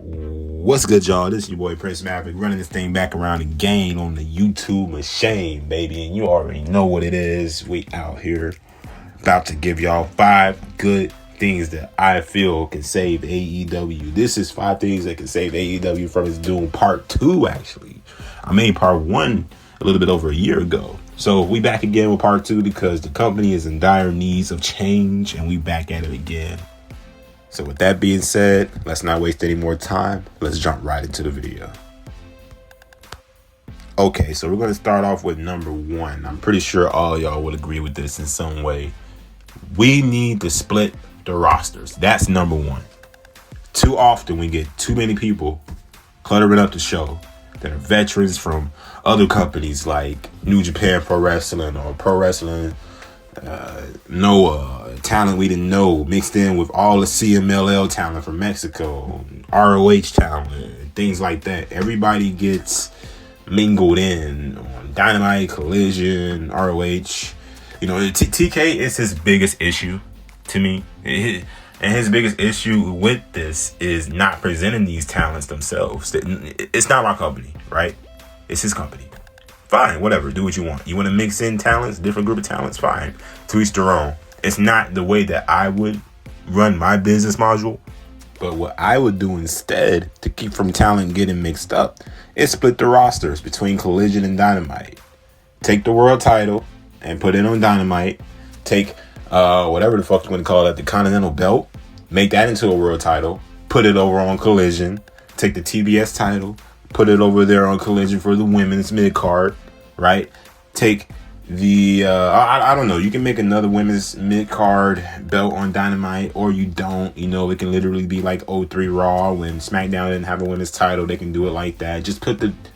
What's good, y'all? This is your boy Prince Maverick running this thing back around again on the YouTube machine, baby. And you already know what it is. We out here about to give y'all 5 good things that I feel can save AEW. This is 5 things that can save AEW from its doom. Part 2, actually. I made part 1 a little bit over a year ago. So we back again with part 2 because the company is in dire needs of change and we back at it again. So with that being said, let's not waste any more time. Let's jump right into the video. Okay, so we're going to start off with number 1. I'm pretty sure all y'all would agree with this in some way. We need to split the rosters. That's number 1. Too often we get too many people cluttering up the show that are veterans from other companies like New Japan Pro Wrestling or Pro Wrestling Noah, talent we didn't know, mixed in with all the CMLL talent from Mexico, ROH talent, things like that. Everybody gets mingled in on Dynamite, Collision, ROH. You know, TK is his biggest issue to me. And his biggest issue with this is not presenting these talents themselves. It's not my company, right? It's his company. Fine, whatever. Do what you want. You want to mix in talents, different group of talents? Fine. To each their own. It's not the way that I would run my business module. But what I would do instead to keep from talent getting mixed up is split the rosters between Collision and Dynamite. Take the world title and put it on Dynamite. Take whatever the fuck you want to call it, the Continental belt. Make that into a world title. Put it over on Collision. Take the TBS title. Put it over there on Collision for the women's mid-card, right? Take the, I don't know. You can make another women's mid-card belt on Dynamite, or you don't. You know, it can literally be like 03 Raw when SmackDown didn't have a women's title. They can do it like that. Just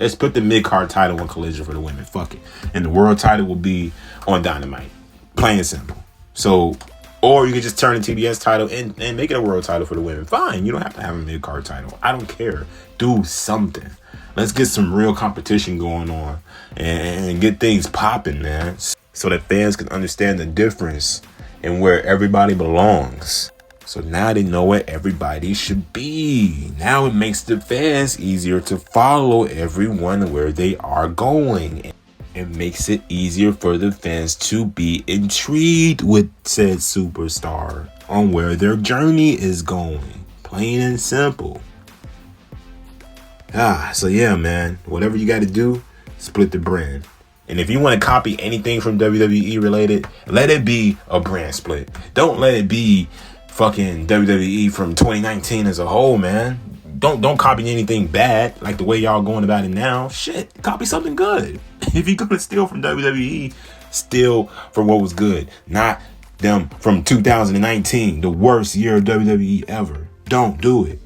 let's put the mid-card title on Collision for the women. Fuck it. And the world title will be on Dynamite. Plain and simple. So, or you can just turn the TBS title and make it a world title for the women. Fine. You don't have to have a mid-card title. I don't care. Do something. Let's get some real competition going on and get things popping, man, so that fans can understand the difference and where everybody belongs. So now they know where everybody should be. Now it makes the fans easier to follow everyone where they are going. It makes it easier for the fans to be intrigued with said superstar on where their journey is going. Plain and simple. So yeah, man, whatever you got to do, split the brand. And if you want to copy anything from WWE related, let it be a brand split. Don't let it be fucking WWE from 2019 as a whole, man. Don't copy anything bad like the way y'all going about it now. Shit, copy something good. If you're going to steal from WWE, steal from what was good. Not them from 2019, the worst year of WWE ever. Don't do it.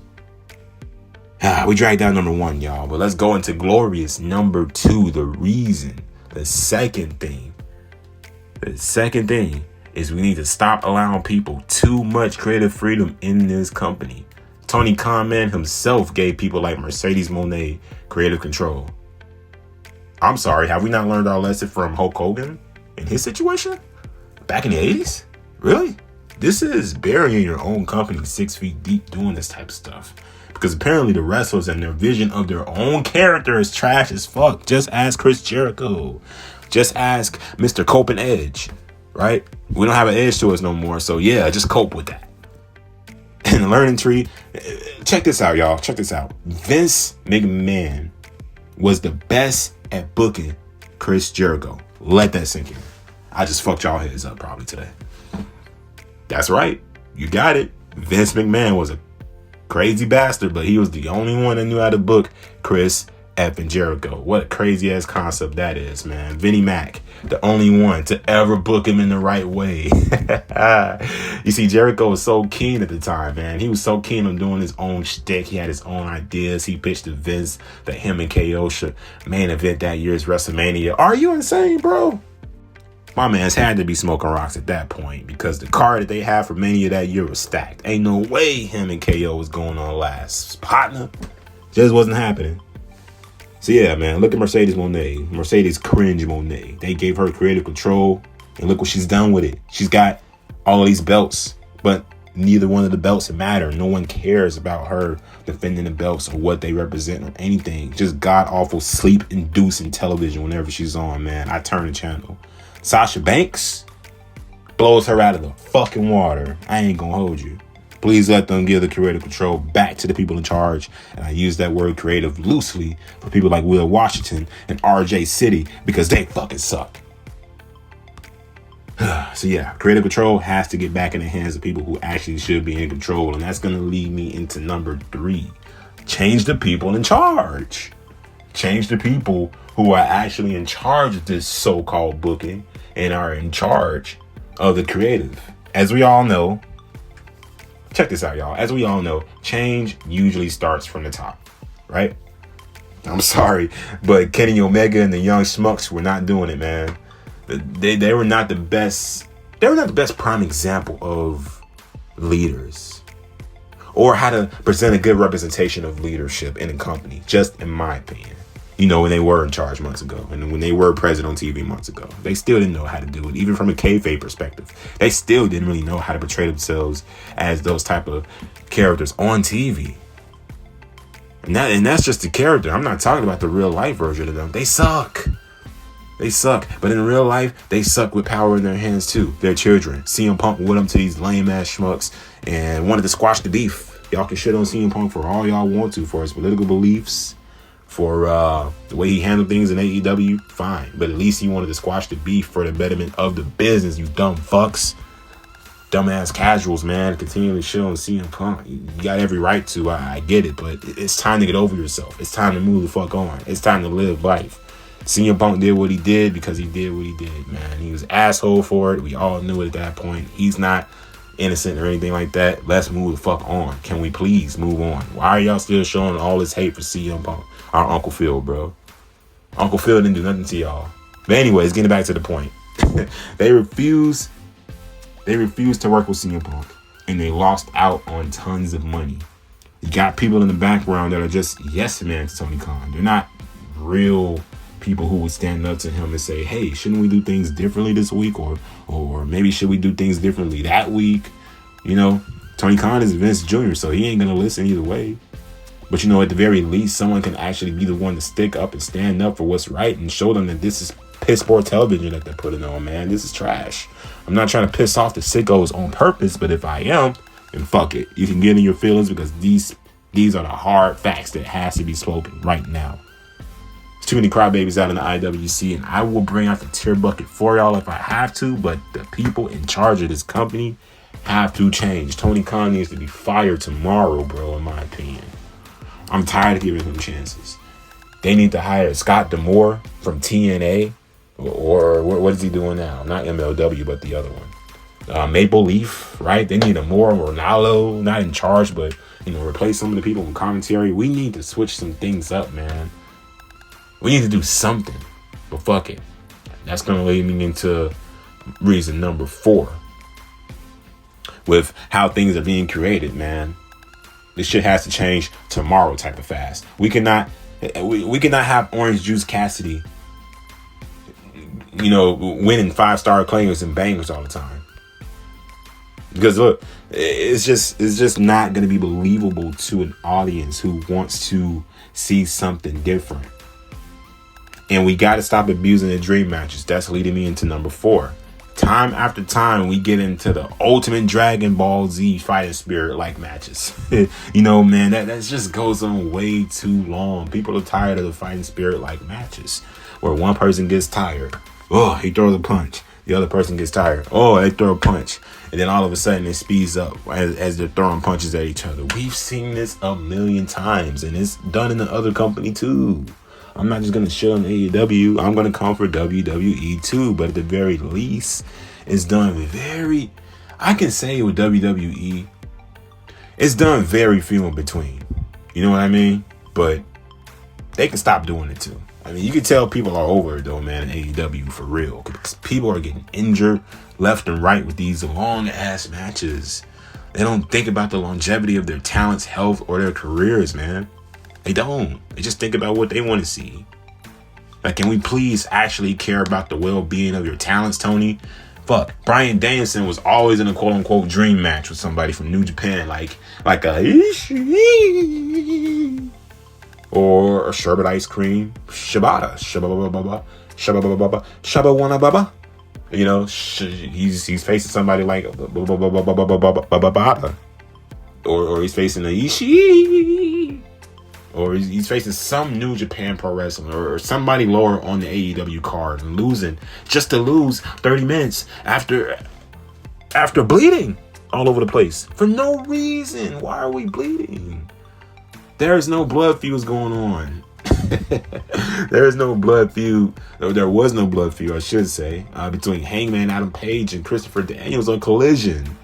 We dragged down number 1, y'all. But let's go into glorious number 2. The reason. The second thing is we need to stop allowing people too much creative freedom in this company. Tony Khan, man, himself gave people like Mercedes Moné creative control. I'm sorry, have we not learned our lesson from Hulk Hogan in his situation? Back in the 80s? Really? This is burying your own company 6 feet deep doing this type of stuff. Because apparently the wrestlers and their vision of their own character is trash as fuck. Just ask Chris Jericho. Just ask Mr. Cope and Edge. Right? We don't have an edge to us no more. So yeah, just cope with that. And the learning tree. Check this out, y'all. Check this out. Vince McMahon was the best at booking Chris Jericho. Let that sink in. I just fucked y'all heads up probably today. That's right. You got it. Vince McMahon was a crazy bastard, but he was the only one that knew how to book Chris effing Jericho. What a crazy ass concept that is, man. Vinnie Mac, the only one to ever book him in the right way. You see, Jericho was so keen at the time, man. He was so keen on doing his own shtick. He had his own ideas. He pitched to Vince that him and KO should main event that year's WrestleMania. Are you insane, bro? My man's had to be smoking rocks at that point because the card that they had for Mania that year was stacked. Ain't no way him and KO was going on last. Partner, just wasn't happening. So yeah, man, look at Mercedes Moné. Mercedes Cringe Moné. They gave her creative control, and look what she's done with it. She's got all of these belts, but Neither one of the belts matter. No one cares about her defending the belts or what they represent or anything. Just god awful sleep inducing television whenever she's on, man. I turn the channel. Sasha Banks blows her out of the fucking water. I ain't gonna hold you. Please let them give the creative control back to the people in charge. And I use that word creative loosely for people like Will Washington and RJ City because they fucking suck. So yeah, creative control has to get back in the hands of people who actually should be in control. And that's going to lead me into number 3. Change the people in charge. Change the people who are actually in charge of this so-called booking and are in charge of the creative. As we all know, check this out, y'all. As we all know, change usually starts from the top, right? I'm sorry, but Kenny Omega and the Young Schmucks were not doing it, man. They were not the best. They were not the best prime example of leaders or how to present a good representation of leadership in a company, just in my opinion. You know, when they were in charge months ago and when they were present on TV months ago, they still didn't know how to do it. Even from a kayfabe perspective, they still didn't really know how to portray themselves as those type of characters on TV. And that's just the character. I'm not talking about the real life version of them. They suck. They suck. But in real life, they suck with power in their hands too. Their children. CM Punk went up to these lame ass schmucks and wanted to squash the beef. Y'all can shit on CM Punk for all y'all want to, for his political beliefs, for the way he handled things in AEW, fine. But at least he wanted to squash the beef for the betterment of the business, you dumb fucks. Dumbass casuals, man. Continually shit on CM Punk. You got every right to. I get it, but it's time to get over yourself. It's time to move the fuck on. It's time to live life. CM Punk did what he did because he did what he did, man. He was an asshole for it. We all knew it at that point. He's not innocent or anything like that. Let's move the fuck on. Can we please move on? Why are y'all still showing all this hate for CM Punk? Our Uncle Phil, bro. Uncle Phil didn't do nothing to y'all. But anyways, getting back to the point. They refused to work with CM Punk, and they lost out on tons of money. You got people in the background that are just yes man to Tony Khan. They're not real people who would stand up to him and say, hey, shouldn't we do things differently this week? Or maybe should we do things differently that week? You know, Tony Khan is Vince Jr., so he ain't going to listen either way. But, you know, at the very least, someone can actually be the one to stick up and stand up for what's right and show them that this is piss poor television that they're putting on, man. This is trash. I'm not trying to piss off the sickos on purpose, but if I am, then fuck it. You can get in your feelings because these are the hard facts that has to be spoken right now. There's too many crybabies out in the IWC, and I will bring out the tear bucket for y'all if I have to, but the people in charge of this company have to change. Tony Khan needs to be fired tomorrow, bro, in my opinion. I'm tired of giving him chances. They need to hire Scott D'Amore from TNA, or what is he doing now? Not MLW, but the other one. Maple Leaf, right? They need a more Ronaldo, not in charge, but, you know, replace some of the people in commentary. We need to switch some things up, man. We need to do something, but fuck it. That's going to lead me into reason number 4. With how things are being created, man. This shit has to change tomorrow type of fast. We cannot have Orange Juice Cassidy, you know, winning 5-star claimers and bangers all the time. Because look, it's just not going to be believable to an audience who wants to see something different. And we got to stop abusing the dream matches. That's leading me into number 4. Time after time, we get into the ultimate Dragon Ball Z fighting spirit like matches. You know, man, that just goes on way too long. People are tired of the fighting spirit like matches where one person gets tired. Oh, he throws a punch. The other person gets tired. Oh, they throw a punch. And then all of a sudden it speeds up as they're throwing punches at each other. We've seen this a million times, and it's done in the other company too. I'm not just going to shit on AEW. I'm going to come for WWE too. But at the very least, it's done I can say with WWE, it's done very few in between. You know what I mean? But they can stop doing it too. I mean, you can tell people are over it though, man, in AEW for real. Because people are getting injured left and right with these long ass matches. They don't think about the longevity of their talents, health, or their careers, man. They don't. They just think about what they want to see. Like, can we please actually care about the well-being of your talents, Tony? Fuck. Bryan Danielson was always in a quote unquote dream match with somebody from New Japan, like a or a sherbet ice cream, Shibata, Shaba wanna baba. You know, he's facing somebody like or he's facing a Ishii, or he's facing some New Japan Pro Wrestling or somebody lower on the AEW card and losing just to lose 30 minutes after bleeding all over the place for no reason. Why are we bleeding? There's no blood feuds going on. There is no blood feud, or there was no blood feud, I should say, between Hangman Adam Page and Christopher Daniels on Collision.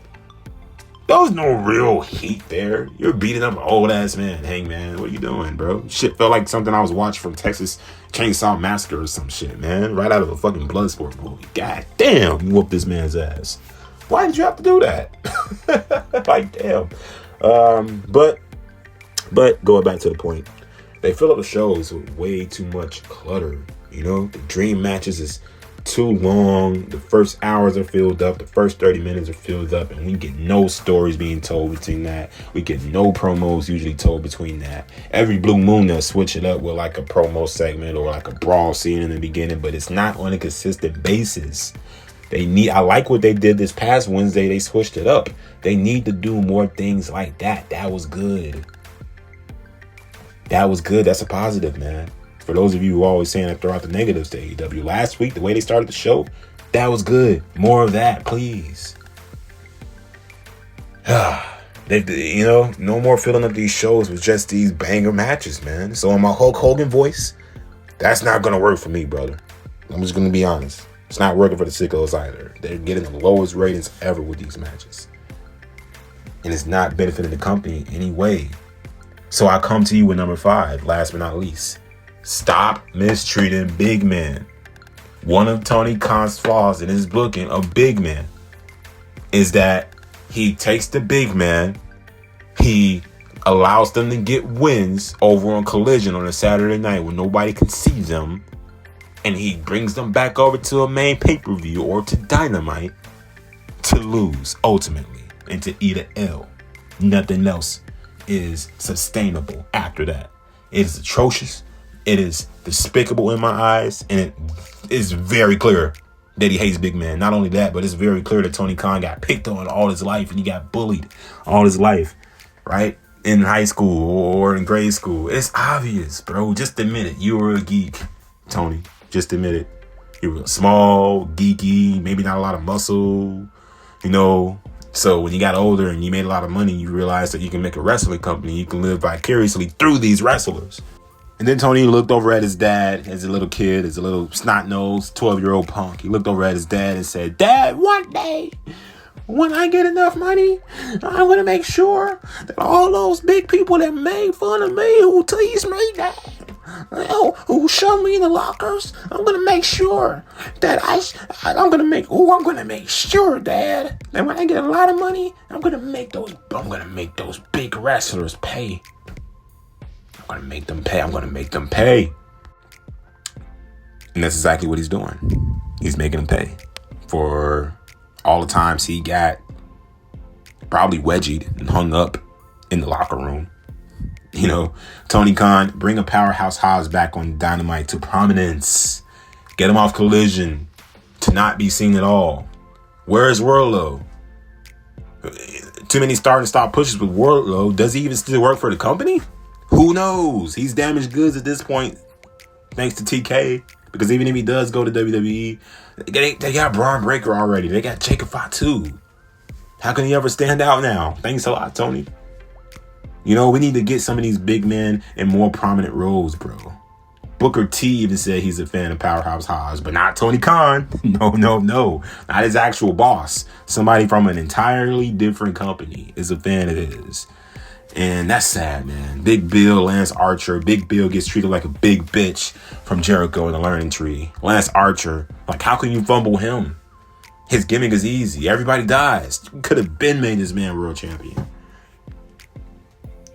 There was no real heat there. You're beating up an old ass man, Hangman. What are you doing, bro? Shit felt like something I was watching from Texas Chainsaw Massacre or some shit, man. Right out of a fucking Bloodsport movie. God damn, you whooped this man's ass. Why did you have to do that? Like, damn. But going back to the point, they fill up the shows with way too much clutter. You know, the dream matches is too long. The first hours are filled up. The first 30 minutes are filled up, and we get no stories being told between that. We get no promos usually told between that. Every blue moon they'll switch it up with like a promo segment or like a brawl scene in the beginning, but it's not on a consistent basis. I like what they did this past Wednesday. They switched it up. They need to do more things like that. That was good. That's a positive, man. For those of you who are always saying I throw out the negatives to AEW, last week, the way they started the show, that was good. More of that, please. No more filling up these shows with just these banger matches, man. So in my Hulk Hogan voice, that's not going to work for me, brother. I'm just going to be honest. It's not working for the sickos either. They're getting the lowest ratings ever with these matches. And it's not benefiting the company in any way. So I come to you with number 5, last but not least. Stop mistreating big men. One of Tony Khan's flaws in his booking of big men is that he takes the big man, he allows them to get wins over on Collision on a Saturday night when nobody can see them, and he brings them back over to a main pay-per-view or to Dynamite to lose ultimately and to eat an L. Nothing else is sustainable after that. It is atrocious. It is despicable in my eyes, and it is very clear that he hates big men. Not only that, but it's very clear that Tony Khan got picked on all his life and he got bullied all his life, right? In high school or in grade school. It's obvious, bro. Just admit it. You were a geek, Tony. Just admit it. You were small, geeky, maybe not a lot of muscle, So when you got older and you made a lot of money, you realized that you can make a wrestling company. You can live vicariously through these wrestlers. And then Tony looked over at his dad as a little kid, as a little snot-nosed 12-year-old punk. He looked over at his dad and said, "Dad, one day, when I get enough money, I'm going to make sure that all those big people that made fun of me, who teased me, Dad, who shoved me in the lockers, I'm going to make sure that I'm going to make sure, Dad, that when I get a lot of money, I'm going to make those big wrestlers pay. I'm going to make them pay. And that's exactly what he's doing. He's making them pay for all the times he got probably wedgied and hung up in the locker room. Tony Khan, bring a Powerhouse Hobbs back on Dynamite to prominence. Get him off Collision to not be seen at all. Where is Wardlow? Too many start and stop pushes with Wardlow. Does he even still work for the company? Who knows? He's damaged goods at this point, thanks to TK. Because even if he does go to WWE, they got Braun Breaker already. They got Jacob Fatu. How can he ever stand out now? Thanks a lot, Tony. We need to get some of these big men in more prominent roles, bro. Booker T even said he's a fan of Powerhouse Hobbs, but not Tony Khan. No. Not his actual boss. Somebody from an entirely different company is a fan of his. And that's sad, man. Big Bill, Lance Archer. Big Bill gets treated like a big bitch from Jericho in the Learning Tree. Lance Archer, how can you fumble him? His gimmick is easy. Everybody dies. You could have been made this man world champion.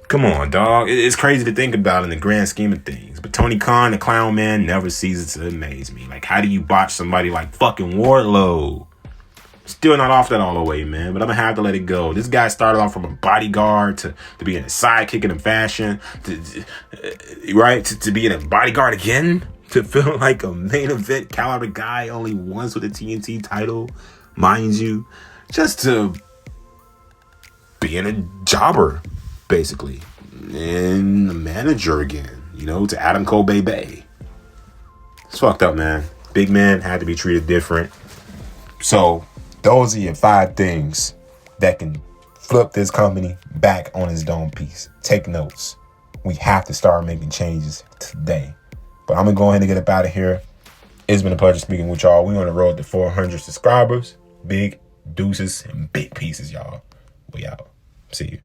Come on, dog. It's crazy to think about in the grand scheme of things. But Tony Khan, the clown man, never ceases to amaze me. How do you botch somebody like fucking Wardlow? Still not off that all the way, man, but I'm gonna have to let it go. This guy started off from a bodyguard to being a sidekick in a fashion, to being a bodyguard again, to feel like a main event caliber guy only once with a TNT title, mind you, just to being a jobber, basically, and a manager again, to Adam Cole Bay. It's fucked up, man. Big man had to be treated different. So those are your 5 things that can flip this company back on its dome piece. Take notes. We have to start making changes today. But I'm going to go ahead and get up out of here. It's been a pleasure speaking with y'all. We're on the road to 400 subscribers. Big deuces and big pieces, y'all. We out. See you.